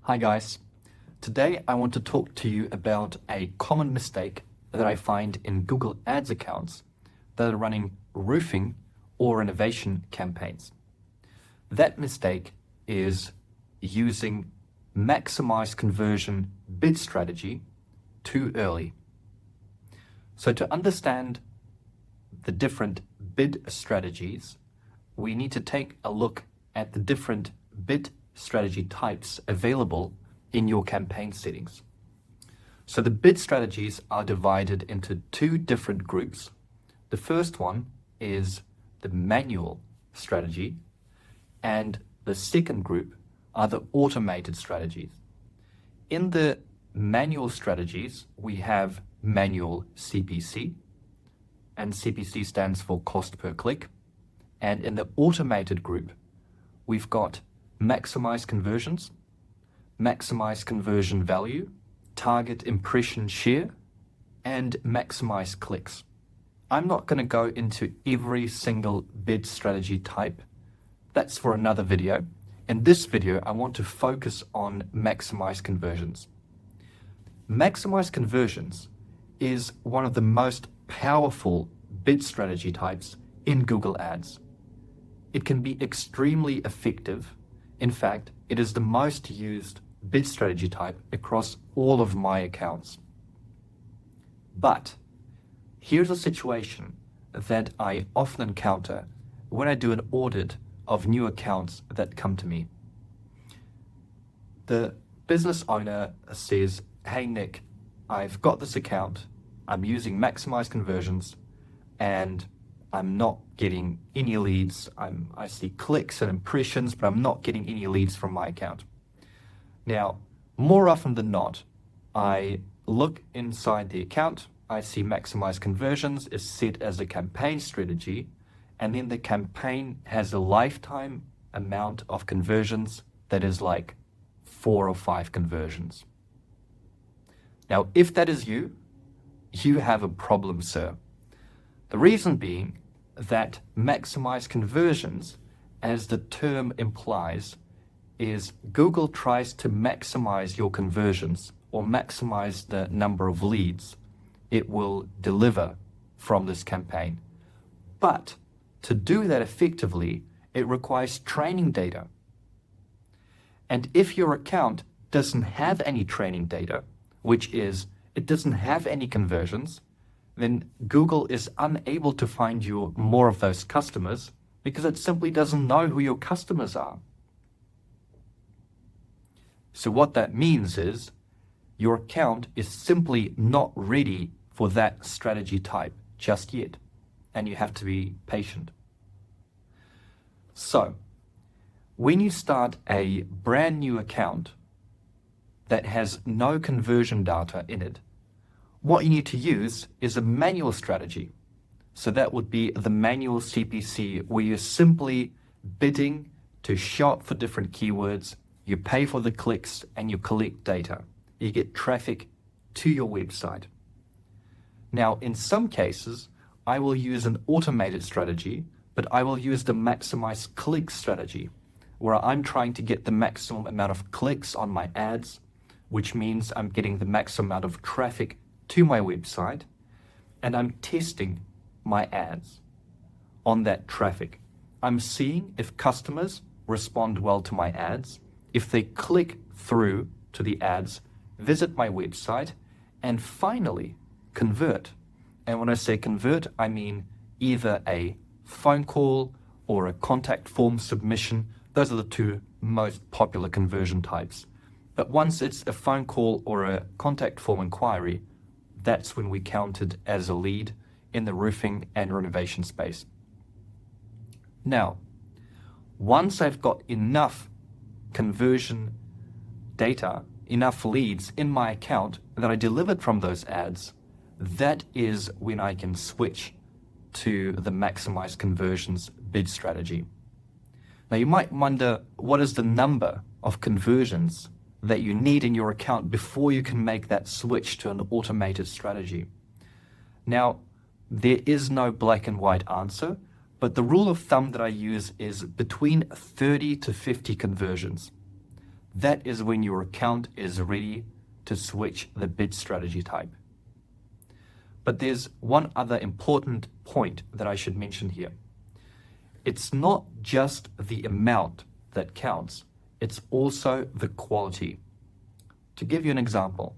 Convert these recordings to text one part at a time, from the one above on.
Hi guys. Today I want to talk to you about a common mistake that I find in Google Ads accounts that are running roofing or renovation campaigns. That mistake is using maximize conversion bid strategy too early. So to understand the different bid strategies, we need to take a look at the different bid strategy types available in your campaign settings. So the bid strategies are divided into two different groups. The first one is the manual strategy, and the second group are the automated strategies. In the manual strategies, we have manual CPC, and CPC stands for cost per click. And in the automated group, we've got maximize conversions, maximize conversion value, target impression share, and maximize clicks. I'm not going to go into every single bid strategy type. That's for another video. In this video, I want to focus on maximize conversions. Maximize conversions is one of the most powerful bid strategy types in Google Ads. It can be extremely effective. In fact, it is the most used bid strategy type across all of my accounts. But here's a situation that I often encounter when I do an audit of new accounts that come to me. The business owner says, "Hey Nick, I've got this account, I'm using maximize conversions, and I'm not getting any leads. I see clicks and impressions, but I'm not getting any leads from my account." Now, more often than not, I look inside the account, I see maximize conversions is set as a campaign strategy, and then the campaign has a lifetime amount of conversions that is like 4 or 5 conversions. Now, if that is you, you have a problem, sir. The reason being that maximize conversions, as the term implies, is Google tries to maximize your conversions or maximize the number of leads it will deliver from this campaign. But to do that effectively, it requires training data. And if your account doesn't have any training data, which is it doesn't have any conversions, then Google is unable to find you more of those customers because it simply doesn't know who your customers are. So what that means is your account is simply not ready for that strategy type just yet, and you have to be patient. So when you start a brand new account that has no conversion data in it, what you need to use is a manual strategy. So that would be the manual CPC, where you're simply bidding to shop for different keywords, you pay for the clicks, and you collect data. You get traffic to your website. Now, in some cases, I will use an automated strategy, but I will use the maximize clicks strategy, where I'm trying to get the maximum amount of clicks on my ads, which means I'm getting the maximum amount of traffic to my website, and I'm testing my ads on that traffic. I'm seeing if customers respond well to my ads, if they click through to the ads, visit my website, and finally convert. And when I say convert, I mean either a phone call or a contact form submission. Those are the two most popular conversion types. But once it's a phone call or a contact form inquiry, that's when we count it as a lead in the roofing and renovation space. Now, once I've got enough conversion data, enough leads in my account that I delivered from those ads, that is when I can switch to the maximize conversions bid strategy. Now you might wonder, what is the number of conversions that you need in your account before you can make that switch to an automated strategy? Now, there is no black and white answer, but the rule of thumb that I use is between 30 to 50 conversions. that is when your account is ready to switch the bid strategy type. But there's one other important point that I should mention here. It's not just the amount that counts, it's also the quality. To give you an example,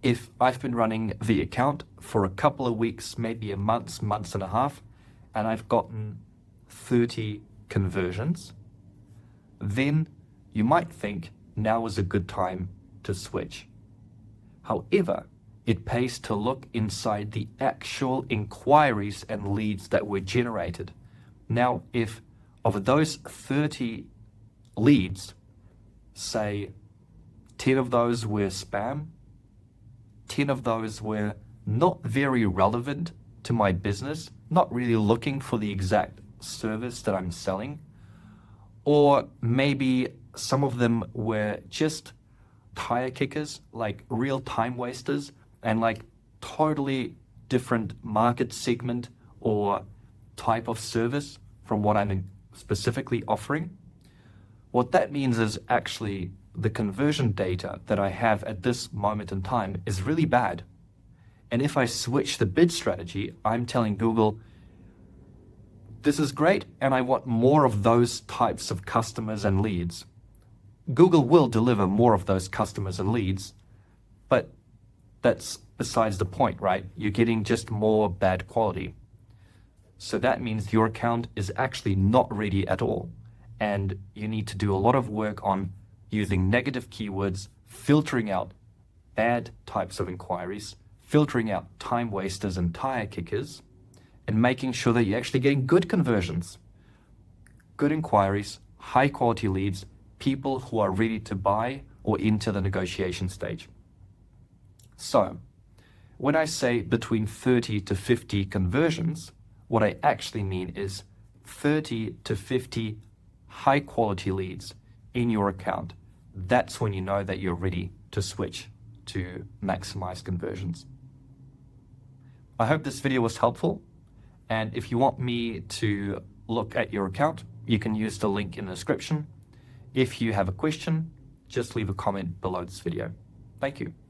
if I've been running the account for a couple of weeks, maybe a month and a half, and I've gotten 30 conversions, then you might think now is a good time to switch. However, it pays to look inside the actual inquiries and leads that were generated. Now, if of those 30 leads, say 10 of those were spam, 10 of those were not very relevant to my business, not really looking for the exact service that I'm selling, or maybe some of them were just tire kickers, like real time wasters, and like totally different market segment or type of service from what I'm specifically offering. What that means is actually the conversion data that I have at this moment in time is really bad. And if I switch the bid strategy, I'm telling Google, this is great, and I want more of those types of customers and leads. Google will deliver more of those customers and leads, but that's besides the point, right? You're getting just more bad quality. So that means your account is actually not ready at all. And you need to do a lot of work on using negative keywords, filtering out bad types of inquiries, filtering out time wasters and tire kickers, and making sure that you're actually getting good conversions, good inquiries, high quality leads, people who are ready to buy or enter the negotiation stage. So when I say between 30 to 50 conversions, what I actually mean is 30 to 50 high quality leads in your account. That's when you know that you're ready to switch to maximize conversions. I hope this video was helpful. And if you want me to look at your account, you can use the link in the description. If you have a question, just leave a comment below this video. Thank you.